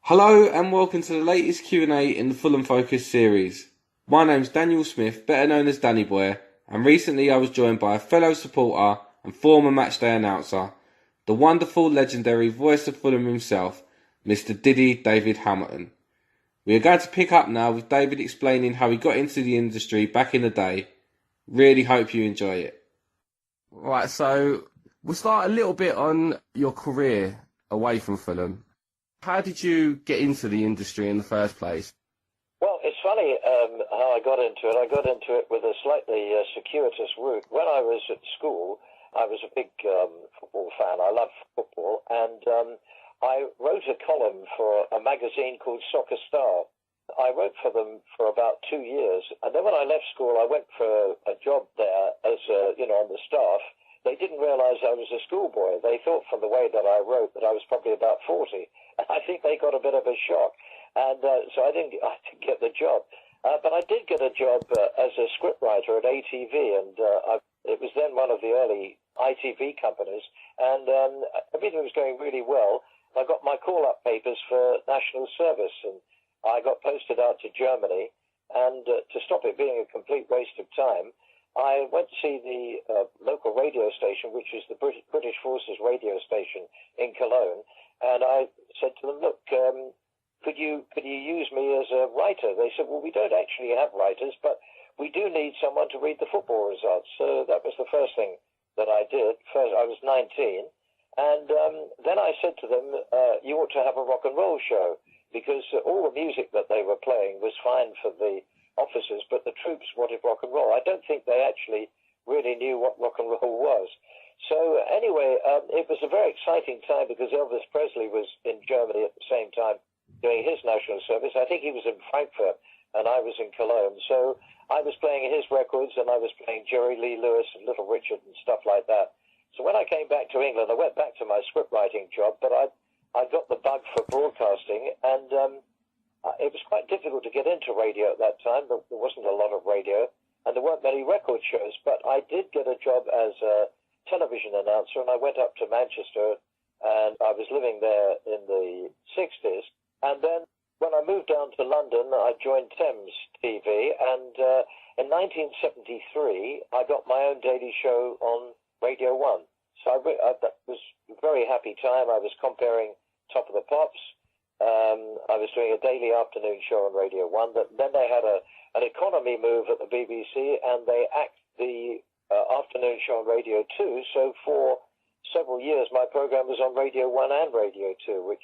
Hello and welcome to the latest Q&A in the Fulham Focus series. My name's Daniel Smith, better known as Dannyboi, and recently I was joined by a fellow supporter and former matchday announcer, the wonderful legendary voice of Fulham himself, Mr. Diddy David Hamilton. We are going to pick up now with David explaining how he got into the industry back in the day. Really hope you enjoy it. Right, so we'll start a little bit on your career away from Fulham. How did you get into the industry in the first place? Well, it's funny how I got into it. I got into it with a slightly circuitous route. When I was at school, I was a big football fan. I loved football, and I wrote a column for a magazine called Soccer Star. I wrote for them for about 2 years, and then when I left school, I went for a job there as on the staff. They didn't realise I was a schoolboy. They thought from the way that I wrote that I was probably about 40. I think they got a bit of a shock, and so I didn't get the job. But I did get a job as a scriptwriter at ATV, and it was then one of the early ITV companies, and everything was going really well. I got my call-up papers for national service, and I got posted out to Germany, and to stop it being a complete waste of time, I went to see the local radio station, which is the British Forces radio station in Cologne, and I said to them, look, could you use me as a writer? They said, well, we don't actually have writers, but we do need someone to read the football results. So that was the first thing that I did. First, I was 19, and then I said to them, you ought to have a rock and roll show, because all the music that they were playing was fine for the officers, but the troops wanted rock and roll. I don't think they actually really knew what rock and roll was. So anyway, it was a very exciting time because Elvis Presley was in Germany at the same time doing his national service. I think he was in Frankfurt and I was in Cologne. So I was playing his records and I was playing Jerry Lee Lewis and Little Richard and stuff like that. So when I came back to England, I went back to my script writing job, but I got the bug for broadcasting, and it was quite difficult to get into radio at that time. But there wasn't a lot of radio, and there weren't many record shows. But I did get a job as a television announcer, and I went up to Manchester, and I was living there in the 60s. And then when I moved down to London, I joined Thames TV, and in 1973, I got my own daily show on Radio 1. So that was a very happy time. I was comparing Top of the Pops. I was doing a daily afternoon show on Radio 1. Then they had an economy move at the BBC, and they axed the afternoon show on Radio 2. So for several years, my program was on Radio 1 and Radio 2, which,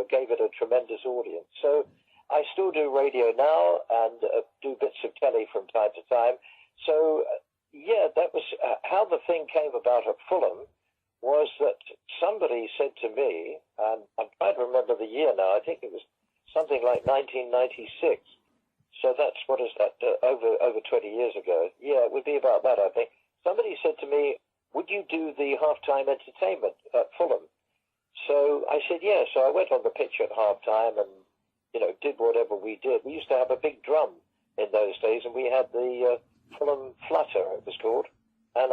gave it a tremendous audience. So I still do radio now and do bits of telly from time to time. So, yeah, that was how the thing came about at Fulham. Was that somebody said to me, and I'm trying to remember the year now, I think it was something like 1996. So that's, what is that, over 20 years ago? Yeah, it would be about that, I think. Somebody said to me, would you do the halftime entertainment at Fulham? So I said, yeah. So I went on the pitch at halftime and, did whatever we did. We used to have a big drum in those days, and we had the Fulham Flutter, it was called. And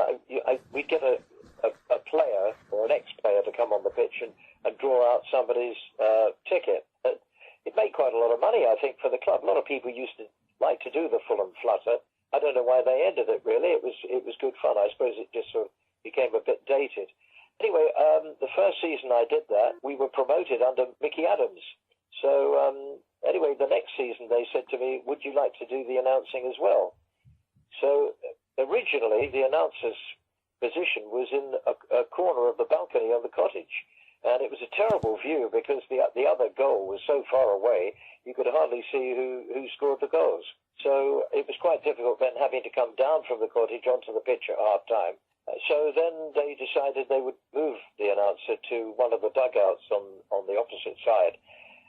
we'd get a player or an ex-player to come on the pitch and draw out somebody's ticket. It made quite a lot of money, I think, for the club. A lot of people used to like to do the Fulham Flutter. I don't know why they ended it, really. It was good fun. I suppose it just sort of became a bit dated. Anyway, the first season I did that, we were promoted under Mickey Adams. So anyway, the next season they said to me, would you like to do the announcing as well? So originally, the announcer's position was in a corner of the balcony on the cottage, and it was a terrible view because the other goal was so far away you could hardly see who scored the goals. So it was quite difficult then having to come down from the cottage onto the pitch at half time. So then they decided they would move the announcer to one of the dugouts on the opposite side,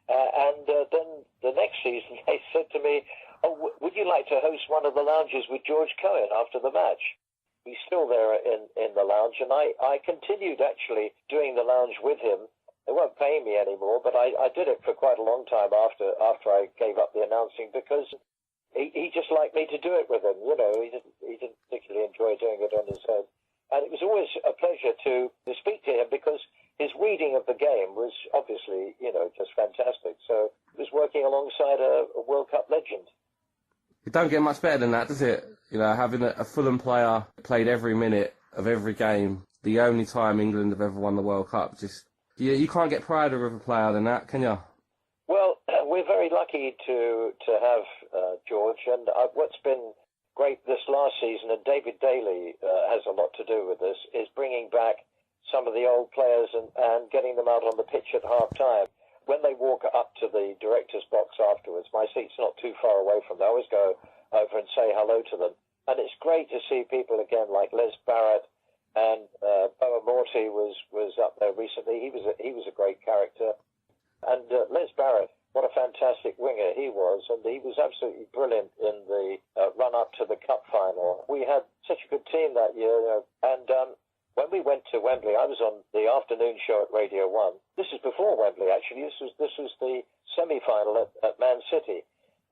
and then the next season they said to me, oh, would you like to host one of the lounges with George Cohen after the match? He's still there in the lounge, and I continued actually doing the lounge with him. They weren't paying me anymore, but I did it for quite a long time after I gave up the announcing because he just liked me to do it with him. He didn't particularly enjoy doing it on his own. And it was always a pleasure to speak to him because his reading of the game was obviously, just fantastic. So he was working alongside a World Cup legend. It don't get much better than that, does it? Having a Fulham player played every minute of every game, the only time England have ever won the World Cup. You can't get prouder of a player than that, can you? Well, we're very lucky to have George, and what's been great this last season, and David Daly has a lot to do with this, is bringing back some of the old players and getting them out on the pitch at half-time. When they walk up to the director's box afterwards, my seat's not too far away from them. I always go over and say hello to them. And it's great to see people again like Les Barrett, and Boa Morty was up there recently. He was a great character. And Les Barrett, what a fantastic winger he was, and he was absolutely brilliant in the run-up to the cup final. We had such a good team that year, and when we went to Wembley, I was on the afternoon show at Radio 1. This is before Wembley, actually. This was the semi-final at Man City.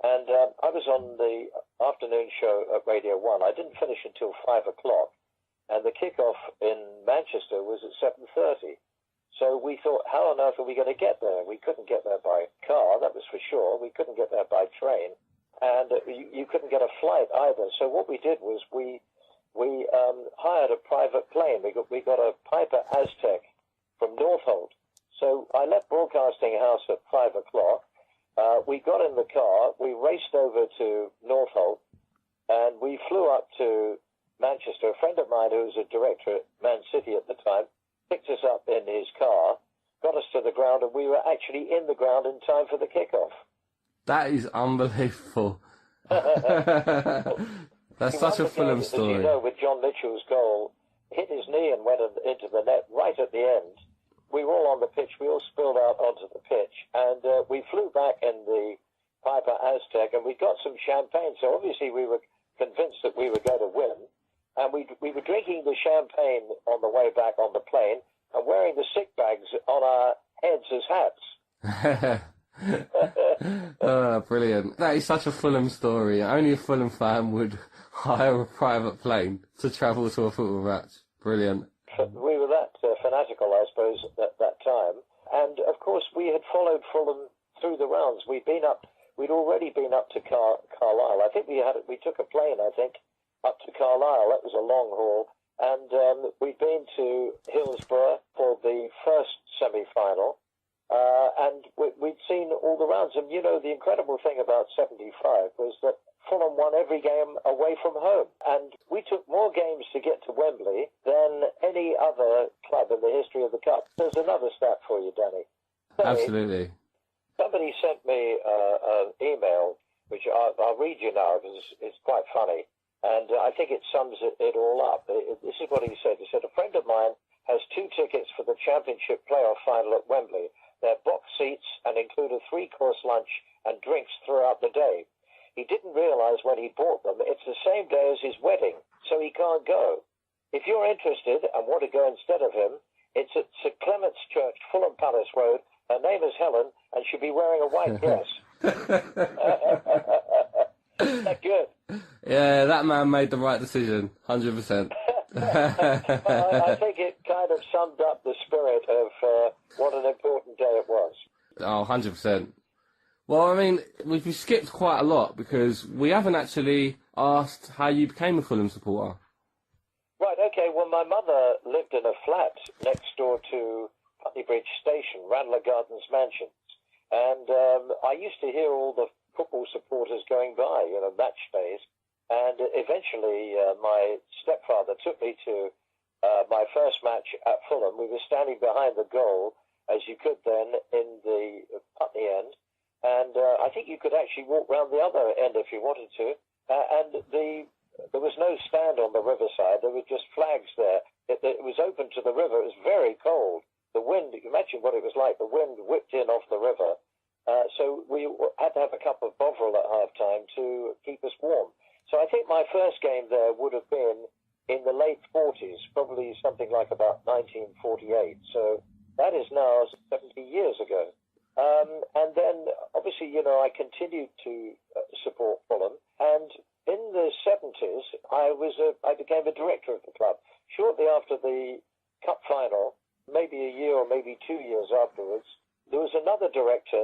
And I was on the afternoon show at Radio 1. I didn't finish until 5 o'clock, and the kick-off in Manchester was at 7:30. So we thought, how on earth are we going to get there? We couldn't get there by car, that was for sure. We couldn't get there by train. And you couldn't get a flight either. So what we did was we hired a private plane. We got a Piper Aztec from Northolt. So I left Broadcasting House at 5 o'clock. We got in the car. We raced over to Northolt, and we flew up to Manchester. A friend of mine who was a director at Man City at the time picked us up in his car, got us to the ground, and we were actually in the ground in time for the kickoff. That is unbelievable. That's such a Fulham story. As you know, with John Mitchell's goal, hit his knee and went into the net right at the end. We were all on the pitch. We all spilled out onto the pitch, and we flew back in the Piper Aztec, and we got some champagne. So obviously we were convinced that we were going to win. And we were drinking the champagne on the way back on the plane and wearing the sick bags on our heads as hats. Oh, brilliant. That is such a Fulham story. Only a Fulham fan would hire a private plane to travel to a football match. Brilliant. We were that fanatical, I suppose, at that time. And, of course, we had followed Fulham through the rounds. We'd already been up to Carlisle. I think we took a plane, up to Carlisle. That was a long haul. And we'd been to Hillsborough for the first semi-final. And we'd seen all the rounds. And, the incredible thing about 75 was that Fulham won every game away from home. And we took more games to get to Wembley than any other club in the history of the Cup. There's another stat for you, Danny. Absolutely. Somebody sent me an email, which I'll read you now because it's quite funny. And I think it sums it all up. This is what he said. He said, a friend of mine has 2 tickets for the Championship playoff final at Wembley. They're box seats and include a 3-course lunch and drinks throughout the day. He didn't realise when he bought them it's the same day as his wedding, so he can't go. If you're interested and want to go instead of him, it's at St Clement's Church, Fulham Palace Road. Her name is Helen, and she'll be wearing a white dress. Isn't that good? Yeah, that man made the right decision, 100%. I think it kind of summed up the spirit of what an important day it was. Oh, 100%. Well, I mean, we've skipped quite a lot because we haven't actually asked how you became a Fulham supporter. Right, okay. Well, my mother lived in a flat next door to Putney Bridge Station, Ranelagh Gardens Mansions. And I used to hear all the football supporters going by, match days. And eventually my stepfather took me to my first match at Fulham. We were standing behind the goal, as you could then, in the Putney end. And I think you could actually walk round the other end if you wanted to. There was no stand on the riverside. There were just flags there. It was open to the river. It was very cold. The wind, imagine what it was like. The wind whipped in off the river. So we had to have a cup of Bovril at half-time to keep us warm. So I think my first game there would have been in the late 40s, probably something like about 1948. So that is now 70 years ago. And then, obviously, I continued to support Fulham. And in the 70s, I became a director of the club. Shortly after the cup final, maybe a year or maybe 2 years afterwards, there was another director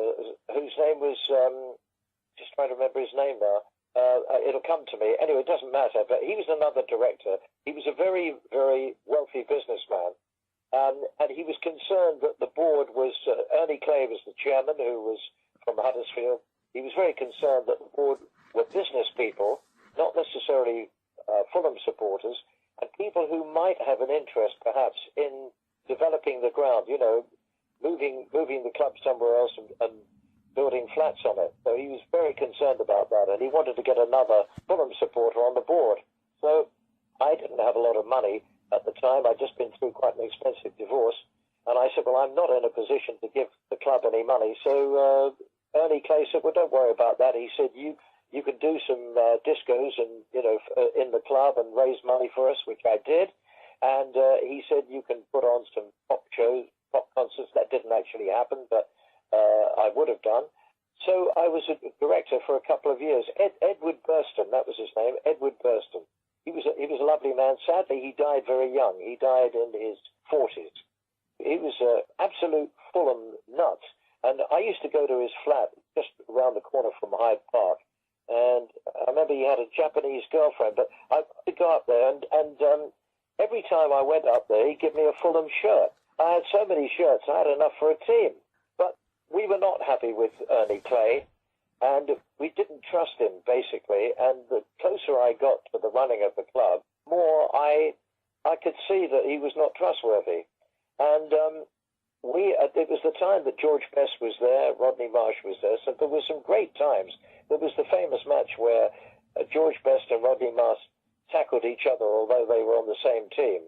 whose name was, just trying to remember his name now. It'll come to me. Anyway, it doesn't matter, but he was another director. He was a very, very wealthy businessman. And he was concerned that the board was, Ernie Clay was the chairman, who was from Huddersfield. He was very concerned that the board were business people, not necessarily Fulham supporters, and people who might have an interest, perhaps, in developing the ground, you know, moving the club somewhere else and building flats on it. So he was very concerned about that, and he wanted to get another Fulham supporter on the board. So I didn't have a lot of money at the time. I'd just been through quite an expensive divorce, and I said, well, I'm not in a position to give the club any money. So Ernie Clay said, well, don't worry about that. He said, you could do some discos and, you know, in the club and raise money for us, which I did. And he said, you can put on some pop shows, pop concerts. That didn't actually happen, but I would have done. So I was a director for a couple of years. Edward Burston, that was his name, Edward Burston. He was a lovely man. Sadly, he died very young. He died in his 40s. He was an absolute Fulham nut. And I used to go to his flat just around the corner from Hyde Park. And I remember he had a Japanese girlfriend. But I would go up there, and every time I went up there, he'd give me a Fulham shirt. I had so many shirts, I had enough for a team. But we were not happy with Ernie Clay. And we didn't trust him, basically. And the closer I got to the running of the club, more I could see that he was not trustworthy. And it was the time that George Best was there, Rodney Marsh was there, so there were some great times. There was the famous match where George Best and Rodney Marsh tackled each other, although they were on the same team.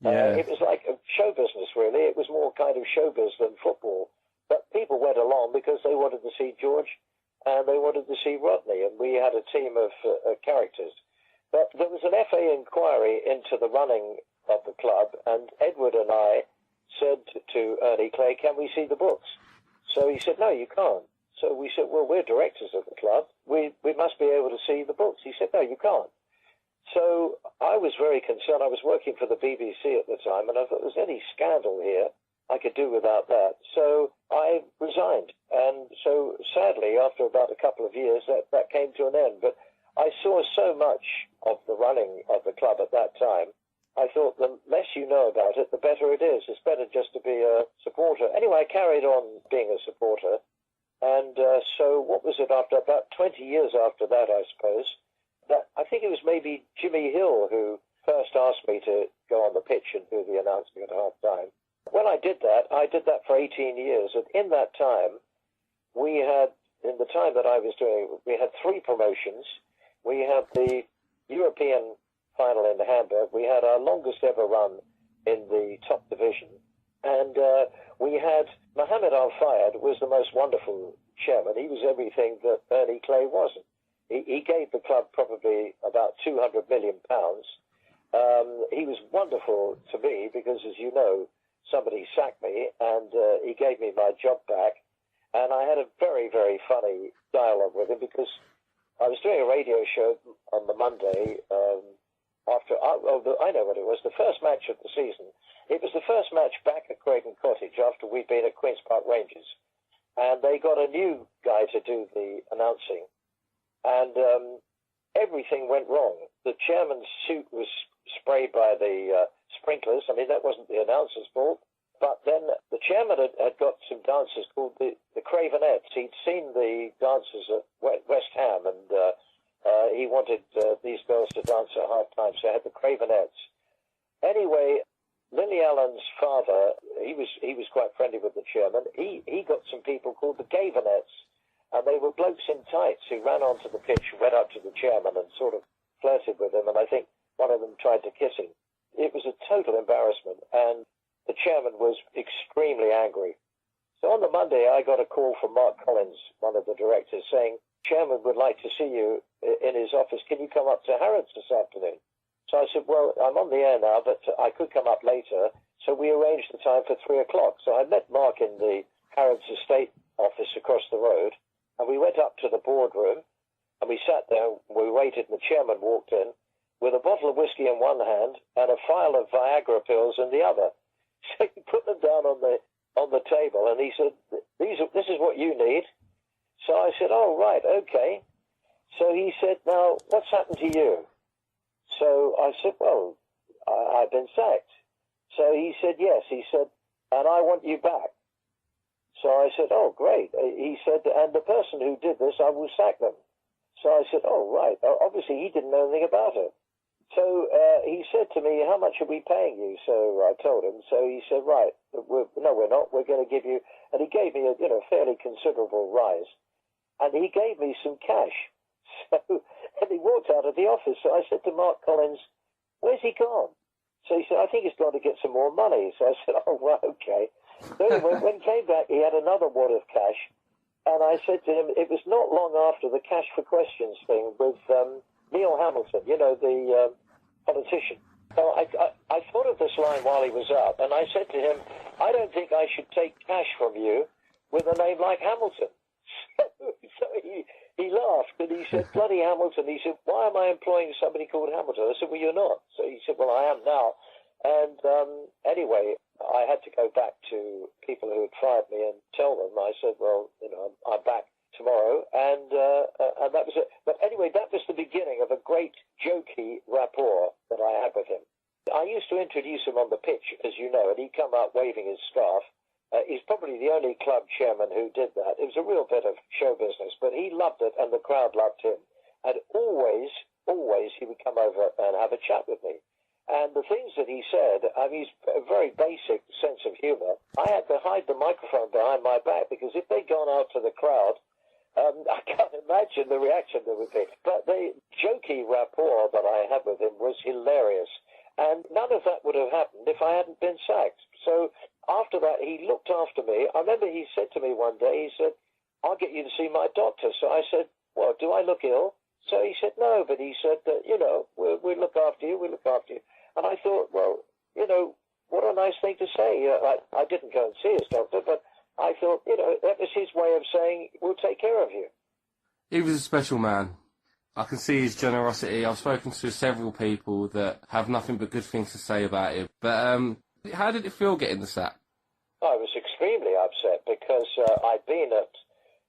Yeah. It was like a show business, really. It was more kind of showbiz than football. But people went along because they wanted to see George and they wanted to see Rodney, and we had a team of characters. But there was an FA inquiry into the running of the club, and Edward and I said to Ernie Clay, can we see the books? So he said, no, you can't. So we said, well, we're directors of the club. We must be able to see the books. He said, no, you can't. So I was very concerned. I was working for the BBC at the time, and I thought, there's any scandal here, I could do without that. So I resigned. And so sadly, after about a couple of years, that came to an end. But I saw so much of the running of the club at that time. I thought the less you know about it, the better it is. It's better just to be a supporter. Anyway, I carried on being a supporter. And so what was it after about 20 years after that, I suppose, that I think it was maybe Jimmy Hill who first asked me to go on the pitch and do the announcing at half time. When I did that for 18 years. And in that time, in the time that I was doing it, we had 3 promotions. We had the European final in Hamburg. We had our longest ever run in the top division. And we had Mohammed Al-Fayed was the most wonderful chairman. He was everything that Ernie Clay wasn't. He gave the club probably about £200 million. He was wonderful to me because, as you know, somebody sacked me and he gave me my job back. And I had a very, very funny dialogue with him because I was doing a radio show on the Monday I know what it was, the first match of the season. It was the first match back at Craven Cottage after we'd been at Queen's Park Rangers. And they got a new guy to do the announcing. And everything went wrong. The chairman's suit was sprayed by the sprinklers. I mean, that wasn't the announcer's fault. But then the chairman had got some dancers called the Cravenettes. He'd seen the dancers at West Ham, and he wanted these girls to dance at half time, so I had the Cravenettes. Anyway, Lily Allen's father, he was quite friendly with the chairman. He got some people called the Gavenettes, and they were blokes in tights who ran onto the pitch, went up to the chairman and sort of flirted with him, and I think one of them tried to kiss him. It was a total embarrassment, and the chairman was extremely angry. So on the Monday, I got a call from Mark Collins, one of the directors, saying, Chairman would like to see you in his office. Can you come up to Harrods this afternoon? So I said, well, I'm on the air now, but I could come up later. So we arranged the time for 3 o'clock. So I met Mark in the Harrods Estate office across the road, and we went up to the boardroom, and we sat there, we waited, and the chairman walked in with a bottle of whiskey in one hand and a file of Viagra pills in the other. So he put them down on the table, and he said, "This is what you need." So I said, "Oh, right, okay." So he said, "Now, what's happened to you?" So I said, "Well, I've been sacked." So he said, "Yes." He said, "And I want you back." So I said, "Oh, great." He said, "And the person who did this, I will sack them." So I said, "Oh, right." Obviously, he didn't know anything about it. So he said to me, "How much are we paying you?" So I told him. So he said, "Right, no, we're not. We're going to give you," and he gave me a fairly considerable rise, and he gave me some cash. So and he walked out of the office. So I said to Mark Collins, "Where's he gone?" So he said, "I think he's gone to get some more money." So I said, "Oh, right, okay." So anyway, when he came back, he had another wad of cash, and I said to him, it was not long after the Cash for Questions thing with Neil Hamilton, the politician. So I thought of this line while he was up, and I said to him, "I don't think I should take cash from you with a name like Hamilton." So he laughed, and he said, "Bloody Hamilton." He said, "Why am I employing somebody called Hamilton?" I said, "Well, you're not." So he said, "Well, I am now." And anyway, I had to go back to people who had fired me and tell them. I said, "Well, I'm back tomorrow," and that was it. But anyway, that was the beginning of a great jokey rapport that I had with him. I used to introduce him on the pitch, as you know, and he'd come out waving his scarf. He's probably the only club chairman who did that. It was a real bit of show business, but he loved it, and the crowd loved him. And always he would come over and have a chat with me. And the things that he said, he's a very basic sense of humor. I had to hide the microphone behind my back, because if they'd gone out to the crowd, I can't imagine the reaction there would be. But the jokey rapport that I had with him was hilarious. And none of that would have happened if I hadn't been sacked. So after that, he looked after me. I remember he said to me one day, he said, "I'll get you to see my doctor." So I said, "Well, do I look ill?" So he said, "No," but he said that, we'll look after you, we'll look after you. And I thought, well, what a nice thing to say. I didn't go and see his doctor, but I thought, that was his way of saying, "We'll take care of you." He was a special man. I can see his generosity. I've spoken to several people that have nothing but good things to say about him. But how did it feel getting the sack? I was extremely upset, because I'd been at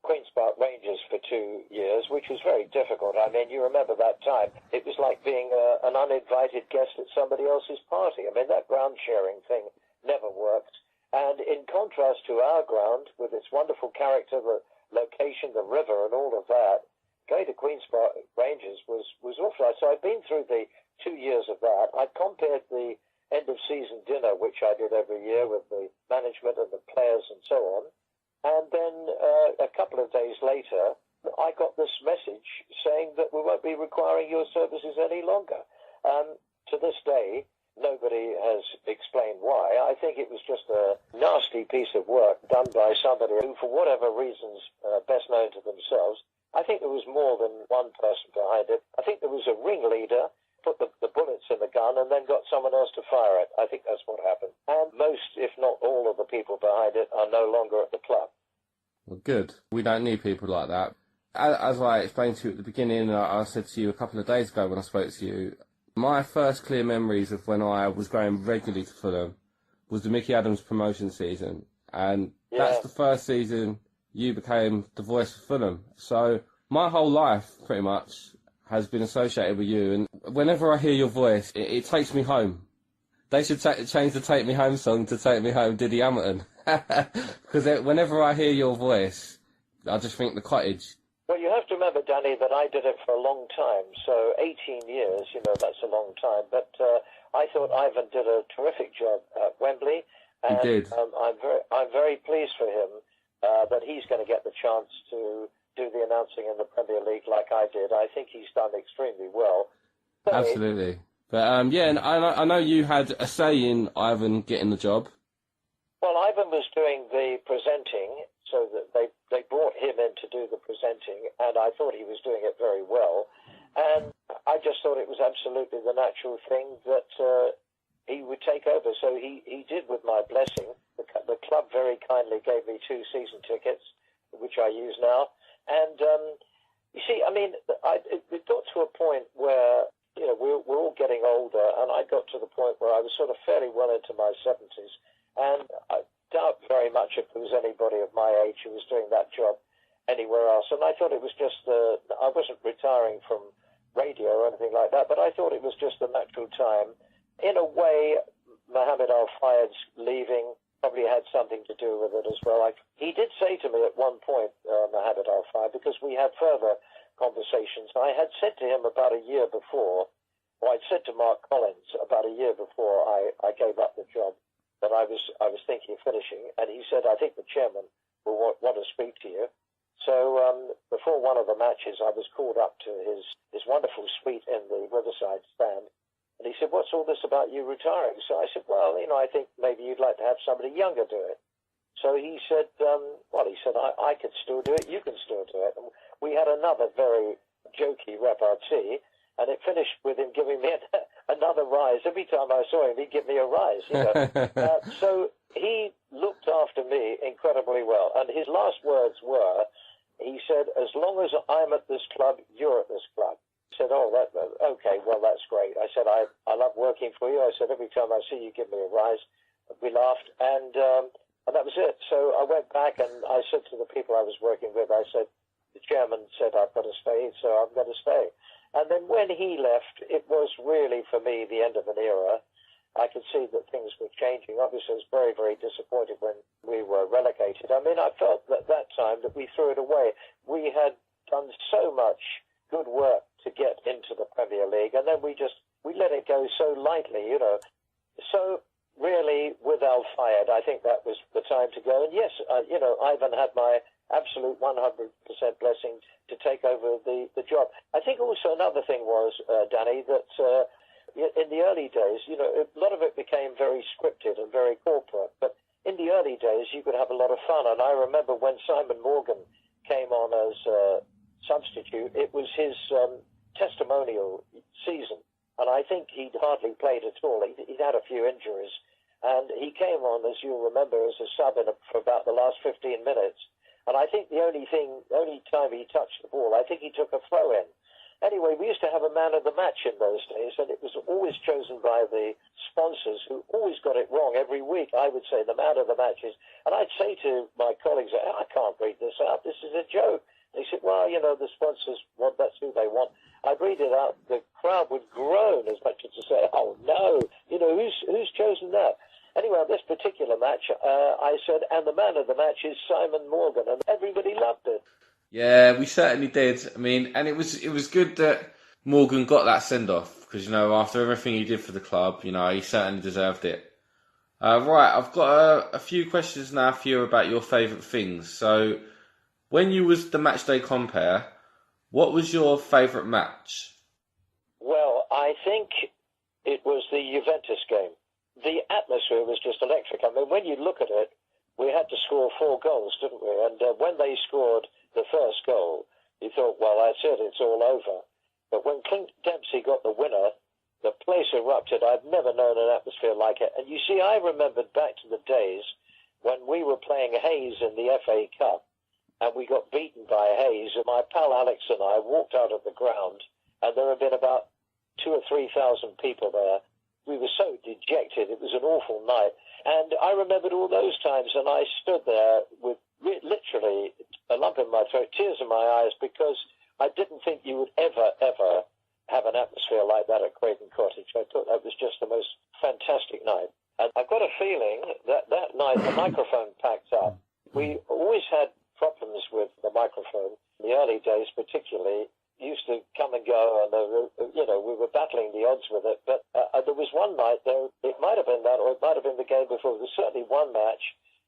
Queen's Park Rangers for 2 years, which was very difficult. I mean, you remember that time. It was like being an uninvited guest at somebody else's party. I mean, that ground sharing thing never worked. And in contrast to our ground, with its wonderful character, the location, the river, and all of that, going to Queen's Park Rangers was awful. So I'd been through the 2 years of that. I'd compared the end-of-season dinner, which I did every year with the management and the players and so on. And then a couple of days later, I got this message saying that we won't be requiring your services any longer. To this day, nobody has explained why. I think it was just a nasty piece of work done by somebody who, for whatever reasons best known to themselves, I think there was more than one person behind it. I think there was a ringleader, put the bullets in the gun, and then got someone else to fire it. I think that's what happened. And most, if not all, of the people behind it are no longer at the club. Well, good. We don't need people like that. As I explained to you at the beginning, I said to you a couple of days ago when I spoke to you, my first clear memories of when I was going regularly to Fulham was the Mickey Adams promotion season. And that's the first season you became the voice of Fulham. So my whole life, pretty much, has been associated with you, and whenever I hear your voice, it takes me home. They should change the Take Me Home song to Take Me Home Diddy Hamilton. Because whenever I hear your voice, I just think the cottage. Well, you have to remember, Danny, that I did it for a long time, so 18 years, that's a long time, but I thought Ivan did a terrific job at Wembley, and he did. I'm very pleased for him that he's going to get the chance to do the announcing in the Premier League like I did. I think he's done extremely well. So, absolutely. But and I know you had a say in Ivan getting the job. Well, Ivan was doing the presenting, so that they brought him in to do the presenting, and I thought he was doing it very well. And I just thought it was absolutely the natural thing that he would take over. So he did with my blessing. The club very kindly gave me 2 season tickets, which I use now. And you see, I mean, it got to a point where we're all getting older, and I got to the point where I was sort of fairly well into my 70s, And I doubt very much if there was anybody of my age who was doing that job anywhere else. And I thought it was just, I wasn't retiring from radio or anything like that, but I thought it was just the natural time. In a way, Mohammed Al-Fayed's leaving probably had something to do with it as well. He did say to me at one point, Mohammed Al-Fayed, because we had further conversations, I had said to him about a year before, or I'd said to Mark Collins about a year before I gave up the job, that I was thinking of finishing, and he said, I think the chairman will want to speak to you. So before one of the matches, I was called up to his wonderful suite in the Riverside stand, and he said, what's all this about you retiring? So I said, well, I think maybe you'd like to have somebody younger do it. So he said, I could still do it, you can still do it. And we had another very jokey repartee, and it finished with him giving me another rise. Every time I saw him, he'd give me a rise. So he looked after me incredibly well. And his last words were, he said, as long as I'm at this club, you're at this club. I said, okay, well, that's great. I said, I love working for you. I said, every time I see you, give me a rise. We laughed, and that was it. So I went back, and I said to the people I was working with, I said, the chairman said I've got to stay, so I'm going to stay. And then when he left, it was really, for me, the end of an era. I could see that things were changing. Obviously, I was very, very disappointed when we were relegated. I mean, I felt at that time that we threw it away. We had done so much good work to get into the Premier League, and then we let it go so lightly, So really, with Al-Fayed, I think that was the time to go. And yes, Ivan had my absolute 100% blessing to take over the job. I think also another thing was, Danny, that in the early days, a lot of it became very scripted and very corporate, but in the early days you could have a lot of fun. And I remember when Simon Morgan came on as substitute, it was his testimonial season, and I think he'd hardly played at all. He'd had a few injuries, and he came on, as you'll remember, as a sub for about the last 15 minutes. And I think the only time he touched the ball, I think he took a throw in. Anyway, we used to have a man of the match in those days, and it was always chosen by the sponsors, who always got it wrong every week. I would say the man of the matches, and I'd say to my colleagues, I can't read this out, this is a joke. They said, well, the sponsors want, that's who they want. I'd read it out, the crowd would groan as much as to say, oh no, who's chosen that? Anyway, on this particular match, I said, and the man of the match is Simon Morgan, and everybody loved it. Yeah, we certainly did. I mean, and it was good that Morgan got that send-off, because, after everything he did for the club, he certainly deserved it. Right, I've got a few questions now for you about your favourite things. So, when you was the matchday compere, what was your favourite match? Well, I think it was the Juventus game. The atmosphere was just electric. I mean, when you look at it, we had to score 4 goals, didn't we? And when they scored the first goal, you thought, well, that's it, it's all over. But when Clint Dempsey got the winner, the place erupted. I've never known an atmosphere like it. And you see, I remembered back to the days when we were playing Hayes in the FA Cup, and we got beaten by Hayes, and my pal Alex and I walked out of the ground, and there had been about 2,000 or 3,000 people there. We were so dejected. It was an awful night. And I remembered all those times, and I stood there with literally a lump in my throat, tears in my eyes, because I didn't think you would ever have an atmosphere like that at Craven Cottage. I thought that was just the most fantastic night. And I've got a feeling that that night the microphone packed up. We always had problems with the microphone. In the early days particularly, used to come and go, and we were battling the odds with it. But there was one night, though, it might have been that, or it might have been the game before. There was certainly one match,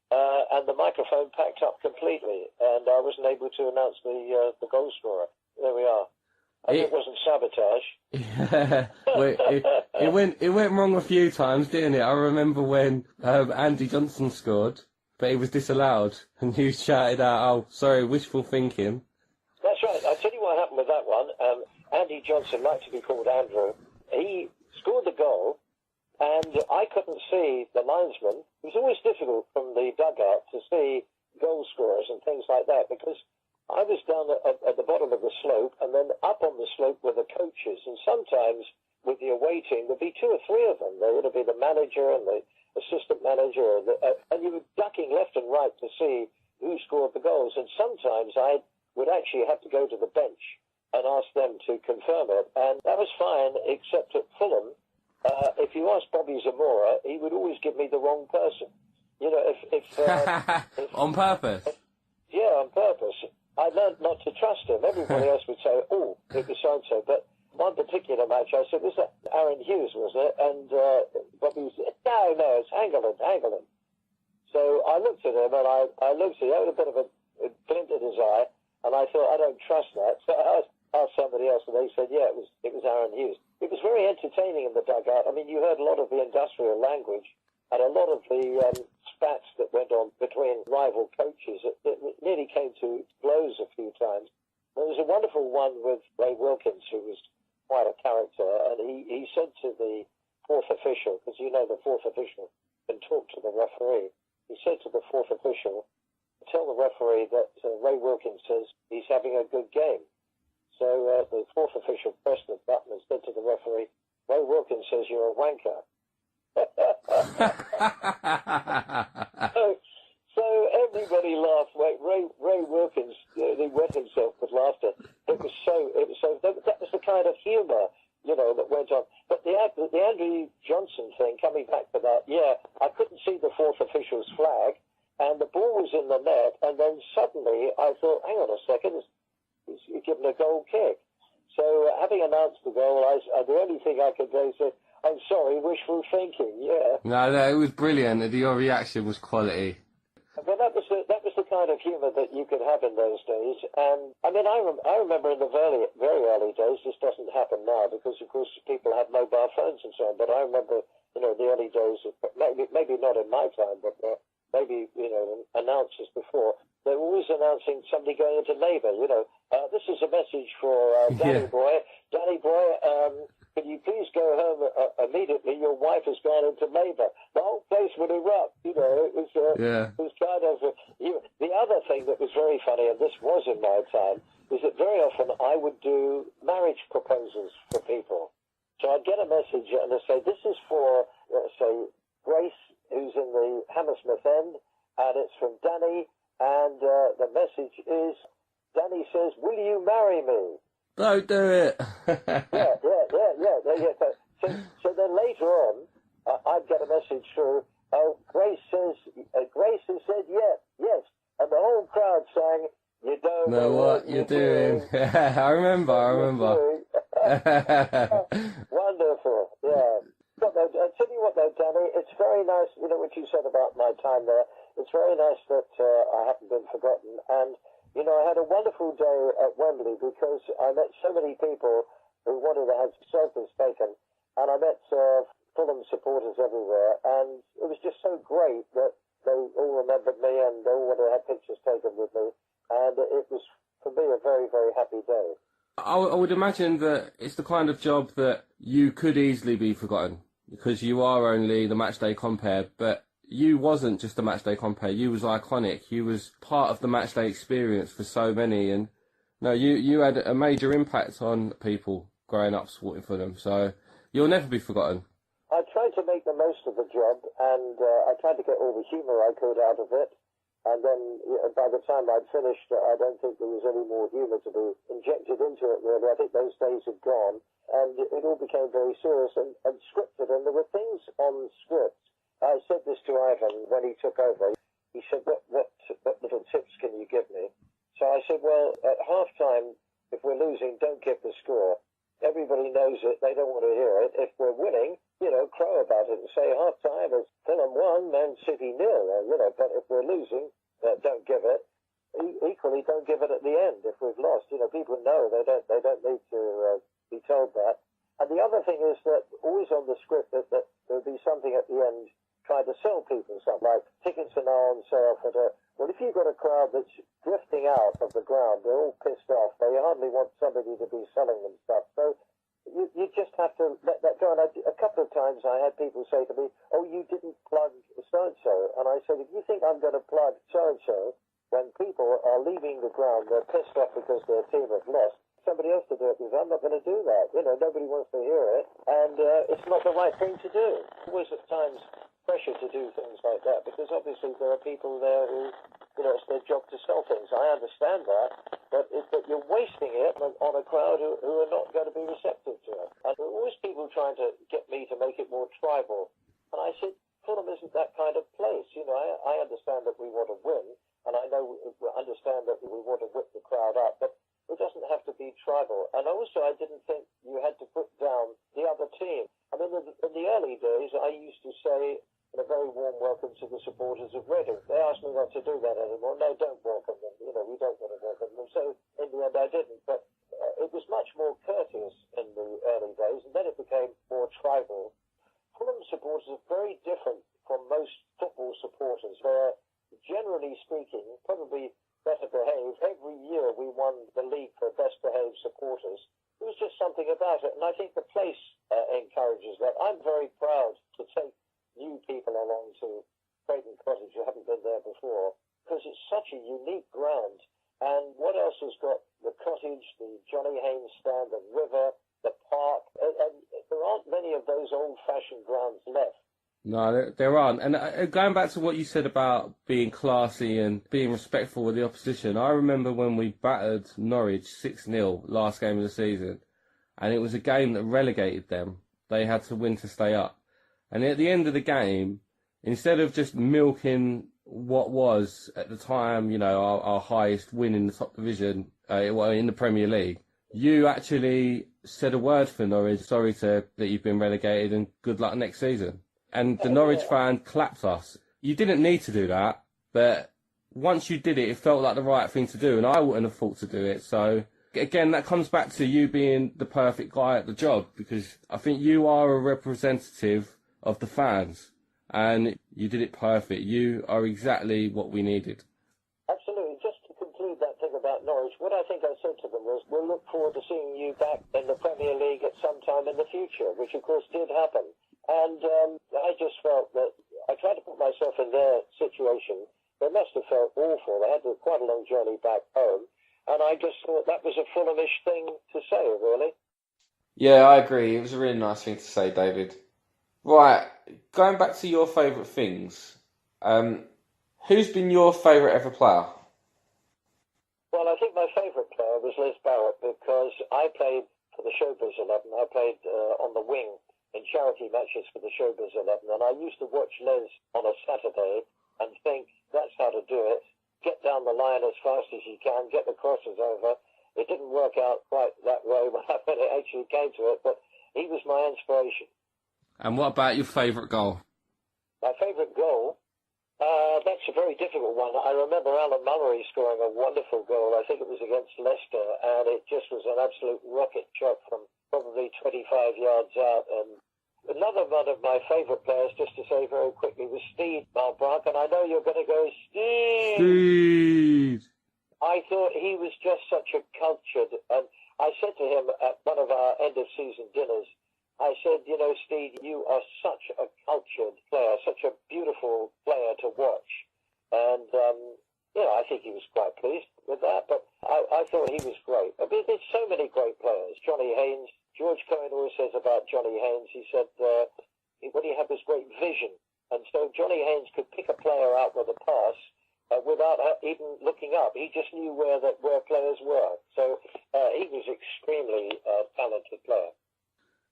and the microphone packed up completely, and I wasn't able to announce the goal scorer. There we are. It wasn't sabotage. Yeah, well, it went wrong a few times, didn't it? I remember when Andy Johnson scored, but he was disallowed, and you shouted out, "Oh, sorry, wishful thinking." That's right. I'll tell you what happened with that one. Andy Johnson, liked to be called Andrew, he scored the goal, and I couldn't see the linesman. It was always difficult from the dugout to see goal scorers and things like that, because I was down at the bottom of the slope, and then up on the slope were the coaches, and sometimes with the away team, there'd be 2 or 3 of them. There would be the manager and assistant manager, and you were ducking left and right to see who scored the goals. And sometimes I would actually have to go to the bench and ask them to confirm it. And that was fine, except at Fulham, if you asked Bobby Zamora, he would always give me the wrong person. You know, if on purpose? Yeah, on purpose. I learned not to trust him. Everybody else would say, oh, it was so-and-so. But one particular match, I said, was that Aaron Hughes, was it? And Bobby said, no, it's Hangeland. So I looked at him, and I looked at him, had a bit of a glint in his eye, and I thought, I don't trust that. So I asked somebody else, and they said, yeah, it was Aaron Hughes. It was very entertaining in the dugout. I mean, you heard a lot of the industrial language and a lot of the spats that went on between rival coaches. It nearly came to blows a few times. There was a wonderful one with Ray Wilkins, who was quite a character, and he said to the fourth official, because you know the fourth official can talk to the referee, he said to the fourth official, tell the referee that Ray Wilkins says he's having a good game. So the fourth official pressed the button and said to the referee, Ray Wilkins says you're a wanker. so everybody laughed. Ray Wilkins, he wet himself with laughter. It was so. That was the kind of humour, you know, that went on. But the Andrew Johnson thing, coming back to that, yeah, I couldn't see the fourth official's flag, and the ball was in the net, and then suddenly I thought, hang on a second, he's given a goal kick. So having announced the goal, the only thing I could do is say, I'm sorry, wishful thinking, yeah. No, it was brilliant. Your reaction was quality. But that was the kind of humour that you could have in those days. And I mean, I remember in the very, very early days, this doesn't happen now because, of course, people have mobile phones and so on. But I remember, you know, the early days, maybe not in my time, but maybe, you know, announcers before, they were always announcing somebody going into labour. You know, this is a message for Dannyboi. Dannyboi, can you please go home immediately? Your wife has gone into labour. The whole place would erupt. You know, it was kind of. The other thing that was very funny, and this was in my time, is that very often I would do marriage proposals for people. So I'd get a message and I'd say, this is for, say, Grace, who's in the Hammersmith end, and it's from Danny, and the message is, Danny says, will you marry me? Don't do it. Yeah. So then later on, I'd get a message through, oh, Grace has said yes. And the whole crowd sang, you don't know what you're doing. I remember. Wonderful, yeah. But I'll tell you what though, Danny, it's very nice, you know what you said about my time there, it's very nice that I haven't been forgotten. And, you know, I had a wonderful day at Wembley because I met so many people who wanted to have selfies taken, and I met Fulham supporters everywhere, and it was just so great that they all remembered me and they all wanted to have pictures taken with me, and it was, for me, a very, very happy day. I would imagine that it's the kind of job that you could easily be forgotten because you are only the matchday compere, but you wasn't just a matchday compere, you was iconic, you was part of the matchday experience for so many, and no, you had a major impact on people growing up supporting for them, so you'll never be forgotten. I tried to make the most of the job, and I tried to get all the humour I could out of it, and then by the time I'd finished, I don't think there was any more humour to be injected into it, really. I think those days had gone, and it all became very serious and scripted, and there were things on script. I said this to Ivan when he took over. He said, what little tips can you give me? So I said, well, at half-time, if we're losing, don't give the score. Everybody knows it. They don't want to hear it. If we're winning, you know, crow about it and say half-time is Fulham 1, Man City 0. You know, but if we're losing, don't give it. Equally, don't give it at the end if we've lost. You know, people know they don't need to be told that. And the other thing is that always on the script that there'll be something at the end trying to sell people something like tickets are now on sale for well, if you've got a crowd that's drifting out of the ground, they're all pissed off. They hardly want somebody to be selling them stuff. So you just have to let that go. And a couple of times I had people say to me, oh, you didn't plug so-and-so. And I said, if you think I'm going to plug so-and-so, when people are leaving the ground, they're pissed off because their team have lost, somebody else to do it, because I'm not going to do that. You know, nobody wants to hear it, and it's not the right thing to do. Always at times pressure to do things like that, because obviously there are people there who, it's their job to sell things. I understand that, but you're wasting it on a crowd who are not going to be receptive to it. And there are always people trying to get me to make it more tribal. And I said, Fulham isn't that kind of place. I understand that we want to win, and I understand that we want to whip the crowd up, but it doesn't have to be tribal. And also, I didn't think you had to put down the other team. I mean, in the early days, I used to say a very warm welcome to the supporters of Reading. They asked me not to do that anymore. No, don't welcome them. We don't want to welcome them. So in the end, I didn't. But it was much more courteous in the early days, and then it became more tribal. Fulham supporters are very different from most football supporters. They're, generally speaking, probably better behaved. Every year we won the league for best behaved supporters. There was just something about it, and I think the place encourages that. I'm very proud to take new people along to Craven Cottage who haven't been there before, because it's such a unique ground. And what else has got the cottage, the Johnny Haynes stand, the river, the park, and there aren't many of those old-fashioned grounds left. No, there aren't. And going back to what you said about being classy and being respectful with the opposition, I remember when we battered Norwich 6-0 last game of the season, and it was a game that relegated them. They had to win to stay up. And at the end of the game, instead of just milking what was, at the time, our highest win in the top division, in the Premier League, you actually said a word for Norwich. Sorry that you've been relegated, and good luck next season. And the Norwich fan clapped us. You didn't need to do that, but once you did it, it felt like the right thing to do, and I wouldn't have thought to do it. So, again, that comes back to you being the perfect guy at the job, because I think you are a representative of the fans, and you did it perfect. You are exactly what we needed. Absolutely. Just to conclude that thing about Norwich, what I think I said to them was, we'll look forward to seeing you back in the Premier League at some time in the future, which of course did happen. And I just felt that I tried to put myself in their situation. They must have felt awful. They had quite a long journey back home. And I just thought that was a Fulhamish thing to say, really. Yeah, I agree. It was a really nice thing to say, David. Right, going back to your favourite things, who's been your favourite ever player? Well, I think my favourite player was Les Barrett, because I played for the Showbiz 11. I played on the wing in charity matches for the Showbiz 11, and I used to watch Les on a Saturday and think, that's how to do it. Get down the line as fast as you can, get the crosses over. It didn't work out quite that way when it actually came to it, but he was my inspiration. And what about your favourite goal? My favourite goal? That's a very difficult one. I remember Alan Mullery scoring a wonderful goal. I think it was against Leicester, and it just was an absolute rocket shot from probably 25 yards out. And another one of my favourite players, just to say very quickly, was Steve Malbrook, and I know you're going to go, Steve! I thought he was just such a cultured, and I said to him at one of our end-of-season dinners, I said, Steve, you are such a cultured player, such a beautiful player to watch. And, I think he was quite pleased with that, but I thought he was great. I mean, there's so many great players. Johnny Haynes, George Cohen always says about Johnny Haynes, he said, when he had this great vision. And so Johnny Haynes could pick a player out with a pass without even looking up. He just knew where players were. So he was extremely talented player.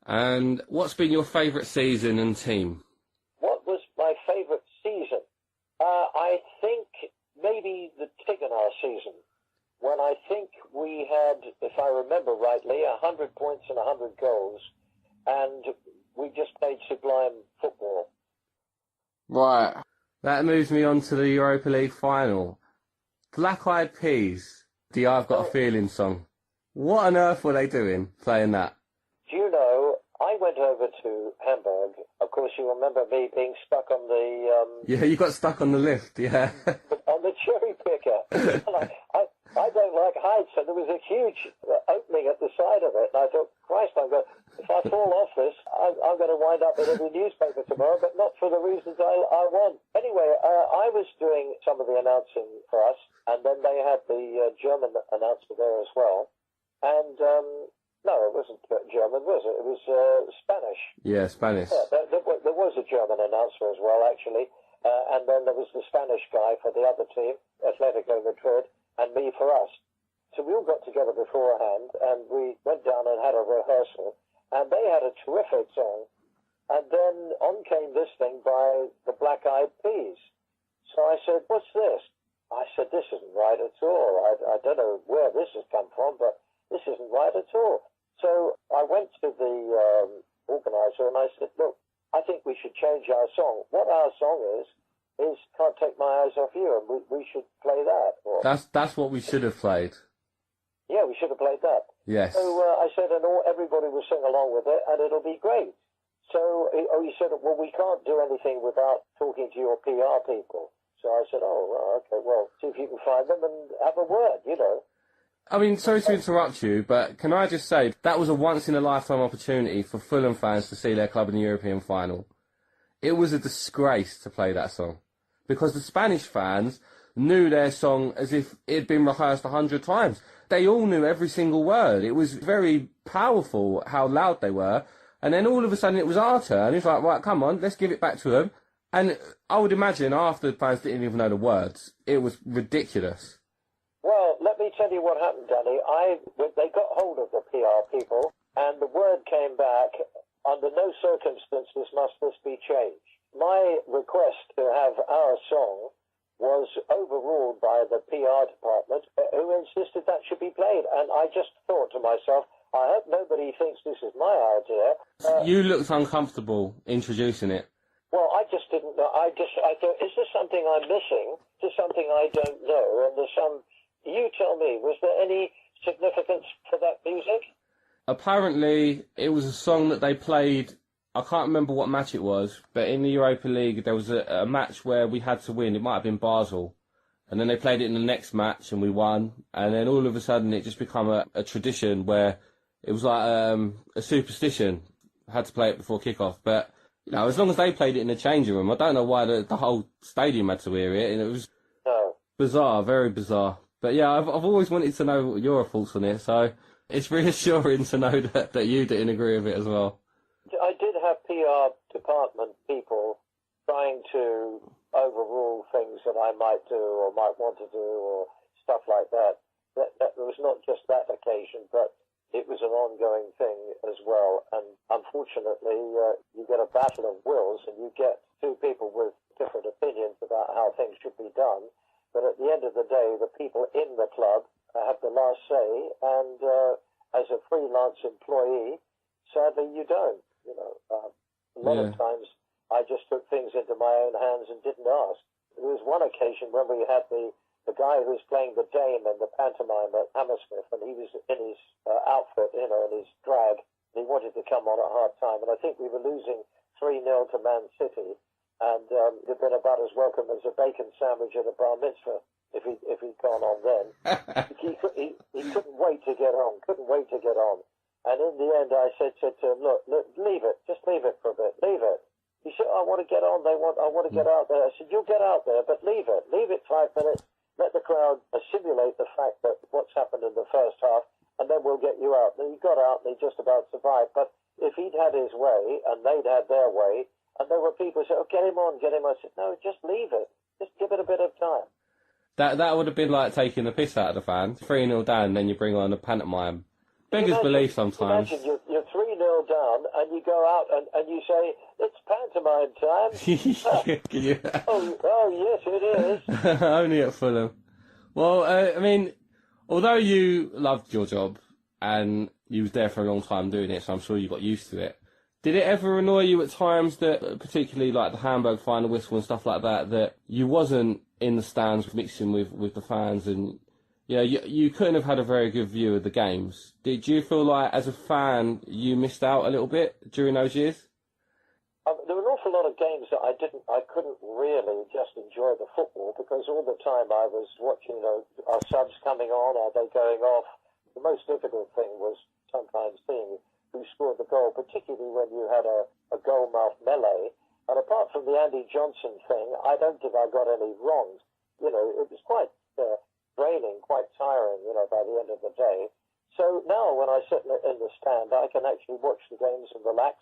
And what's been your favourite season and team? What was my favourite season? I think maybe the Tigana season, when I think we had, if I remember rightly, 100 points and 100 goals, and we just played sublime football. Right. That moves me on to the Europa League final. Black Eyed Peas, the I've Got a Feeling song. What on earth were they doing playing that? Do you know, I went over to Hamburg. Of course, you remember me being stuck on the... Yeah, you got stuck on the lift, yeah. on the cherry picker. And I don't like heights, and there was a huge opening at the side of it. And I thought, Christ, if I fall off this, I'm going to wind up in every newspaper tomorrow, but not for the reasons I want. Anyway, I was doing some of the announcing for us, and then they had the German announcer there as well. And No, it wasn't German, was it? It was Spanish. Yeah, Spanish. Yeah, there was a German announcer as well, actually. And then there was the Spanish guy for the other team, Atletico Madrid, and me for us. So we all got together beforehand, and we went down and had a rehearsal, and they had a terrific song. And then on came this thing by the Black Eyed Peas. So I said, what's this? I said, this isn't right at all. I don't know where this has come from, but this isn't right at all. So I went to the organizer and I said, look, I think we should change our song. What our song is Can't Take My Eyes Off You, and we should play that. Or, That's what we should have played. yeah, we should have played that. Yes. So I said, and everybody will sing along with it, and it'll be great. So he said, well, we can't do anything without talking to your PR people. So I said, okay, well, see if you can find them and have a word, you know. I mean, sorry to interrupt you, but can I just say, that was a once-in-a-lifetime opportunity for Fulham fans to see their club in the European final. It was a disgrace to play that song, because the Spanish fans knew their song as if it had been rehearsed 100 times. They all knew every single word. It was very powerful how loud they were, and then all of a sudden it was our turn. It's like, right, come on, let's give it back to them. And I would imagine after the fans didn't even know the words, it was ridiculous. Well, let me tell you what happened, Danny. They got hold of the PR people, and the word came back, under no circumstances must this be changed. My request to have our song was overruled by the PR department, who insisted that should be played. And I just thought to myself, I hope nobody thinks this is my idea. You looked uncomfortable introducing it. Well, I just didn't know. I thought, is there something I'm missing? Is there something I don't know? And there's some... You tell me, was there any significance for that music? Apparently, it was a song that they played, I can't remember what match it was, but in the Europa League, there was a match where we had to win. It might have been Basel. And then they played it in the next match and we won. And then all of a sudden, it just became a tradition where it was like a superstition. I had to play it before kickoff. But, you know, as long as they played it in the changing room, I don't know why the whole stadium had to hear it. And it was bizarre, very bizarre. But yeah, I've always wanted to know your thoughts on it, so it's reassuring to know that you didn't agree with it as well. I did have PR department people trying to overrule things that I might do or might want to do or stuff like that. That was not just that occasion, but it was an ongoing thing as well. And unfortunately, you get a battle of wills and you get two people with different opinions about how things should be done. But at the end of the day, the people in the club have the last say, and as a freelance employee, sadly, you don't. You know, a lot of times I just took things into my own hands and didn't ask. There was one occasion when we had the guy who was playing the Dame in the pantomime at Hammersmith, and he was in his outfit, you know, in his drag, and he wanted to come on at half time, and I think we were losing 3-0 to Man City. And he'd been about as welcome as a bacon sandwich at a bar mitzvah if he'd gone on then. he couldn't wait to get on, And in the end, I said to him, look, leave it. Just leave it for a bit. Leave it. He said, I want to get on. I want to get out there. I said, you'll get out there, but leave it. Leave it 5 minutes. Let the crowd assimilate the fact that what's happened in the first half, and then we'll get you out. And he got out, and he just about survived. But if he'd had his way, and they'd had their way, and there were people who said, oh, get him on. I said, no, just leave it. Just give it a bit of time. That would have been like taking the piss out of the fans. 3-0 down, and then you bring on a pantomime. Beggars belief sometimes. Imagine you're 3-0 down, and you go out and you say, it's pantomime time. Oh, yes, it is. Only at Fulham. Well, I mean, although you loved your job, and you was there for a long time doing it, so I'm sure you got used to it, did it ever annoy you at times that, particularly like the Hamburg final whistle and stuff like that, that you wasn't in the stands mixing with the fans and, you know, you couldn't have had a very good view of the games? Did you feel like, as a fan, you missed out a little bit during those years? There were an awful lot of games that I couldn't really just enjoy the football because all the time I was watching, you know, are subs coming on, are they going off? The most difficult thing was sometimes seeing who scored the goal, particularly when you had a goal-mouth melee. And apart from the Andy Johnson thing, I don't think I got any wrongs. You know, it was quite draining, quite tiring, you know, by the end of the day. So now when I sit in the stand, I can actually watch the games and relax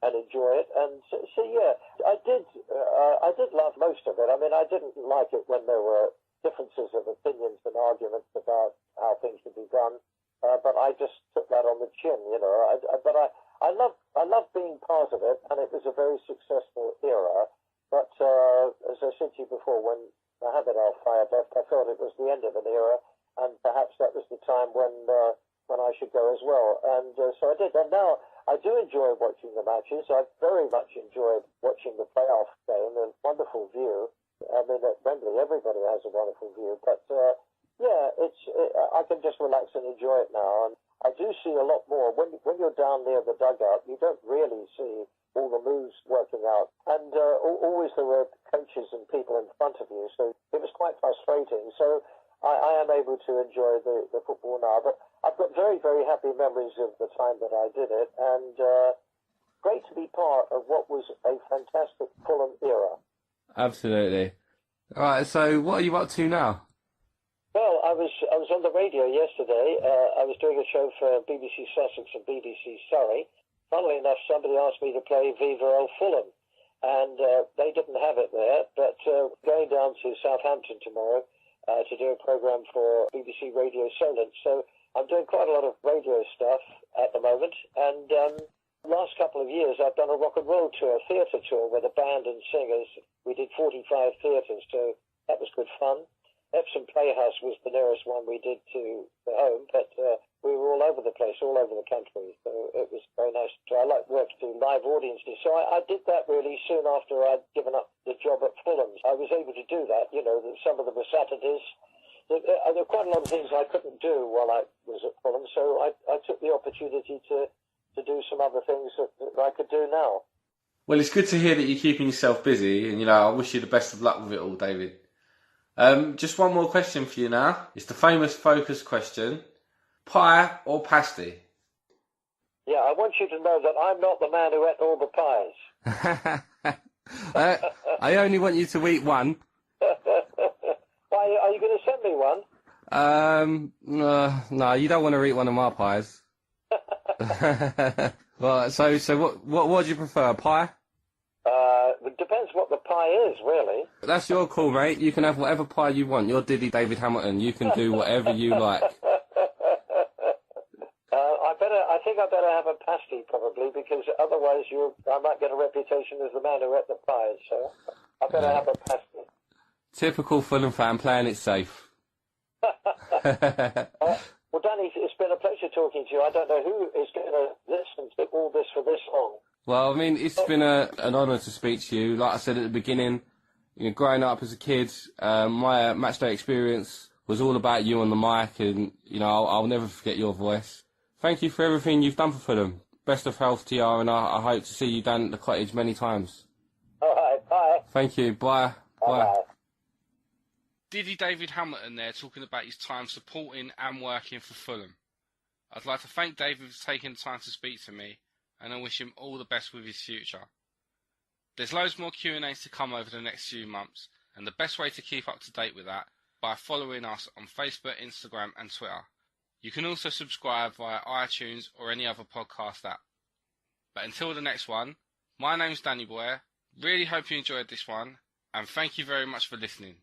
and enjoy it. And so yeah, I did love most of it. I mean, I didn't like it when there were differences of opinions and arguments about how things should be done. But I just took that on the chin, you know. I love being part of it, and it was a very successful era. But as I said to you before, when Mohammed Al Fayed left, I thought it was the end of an era, and perhaps that was the time when I should go as well. And so I did. And now I do enjoy watching the matches. I very much enjoyed watching the playoff game. A wonderful view. I mean, at Wembley, everybody has a wonderful view. But yeah, I can just relax and enjoy it now. And I do see a lot more. When you're down near the dugout, you don't really see all the moves working out. And always there were coaches and people in front of you, so it was quite frustrating. So I am able to enjoy the football now. But I've got very, very happy memories of the time that I did it, and great to be part of what was a fantastic Fulham era. Absolutely. All right, so what are you up to now? Well, I was on the radio yesterday. I was doing a show for BBC Sussex and BBC Surrey. Funnily enough, somebody asked me to play Viva El Fulham, and they didn't have it there. But going down to Southampton tomorrow to do a programme for BBC Radio Solent. So I'm doing quite a lot of radio stuff at the moment. And last couple of years, I've done a rock and roll tour, a theatre tour with a band and singers. We did 45 theatres, so that was good fun. Epsom Playhouse was the nearest one we did to home, but we were all over the place, all over the country. So it was very nice. So I like work to live audiences. So I did that really soon after I'd given up the job at Fulham. I was able to do that. You know, some of them were Saturdays. There were quite a lot of things I couldn't do while I was at Fulham, so I took the opportunity to do some other things that I could do now. Well, it's good to hear that you're keeping yourself busy, and you know, I wish you the best of luck with it all, David. Just one more question for you now. It's the famous focus question. Pie or pasty? Yeah, I want you to know that I'm not the man who ate all the pies. I only want you to eat one. Why, are you going to send me one? No, you don't want to eat one of my pies. Well, so what do you prefer, pie? It depends what the pie is, really. That's your call, mate. You can have whatever pie you want. You're Diddy David Hamilton. You can do whatever you like. I think I better have a pasty, probably, because otherwise I might get a reputation as the man who ate the pies, so I better have a pasty. Typical Fulham fan, playing it safe. Well, Danny, it's been a pleasure talking to you. I don't know who is going to listen to all this for this long. Well, I mean, it's been an honour to speak to you. Like I said at the beginning, you know, growing up as a kid, my matchday experience was all about you on the mic, and you know, I'll never forget your voice. Thank you for everything you've done for Fulham. Best of health to you, and I hope to see you down at the cottage many times. All right, bye. Thank you. Bye. Bye. Diddy David Hamilton there talking about his time supporting and working for Fulham. I'd like to thank David for taking the time to speak to me, and I wish him all the best with his future. There's loads more Q&As to come over the next few months, and the best way to keep up to date with that by following us on Facebook, Instagram and Twitter. You can also subscribe via iTunes or any other podcast app. But until the next one, my name's Dannyboi. Really hope you enjoyed this one, and thank you very much for listening.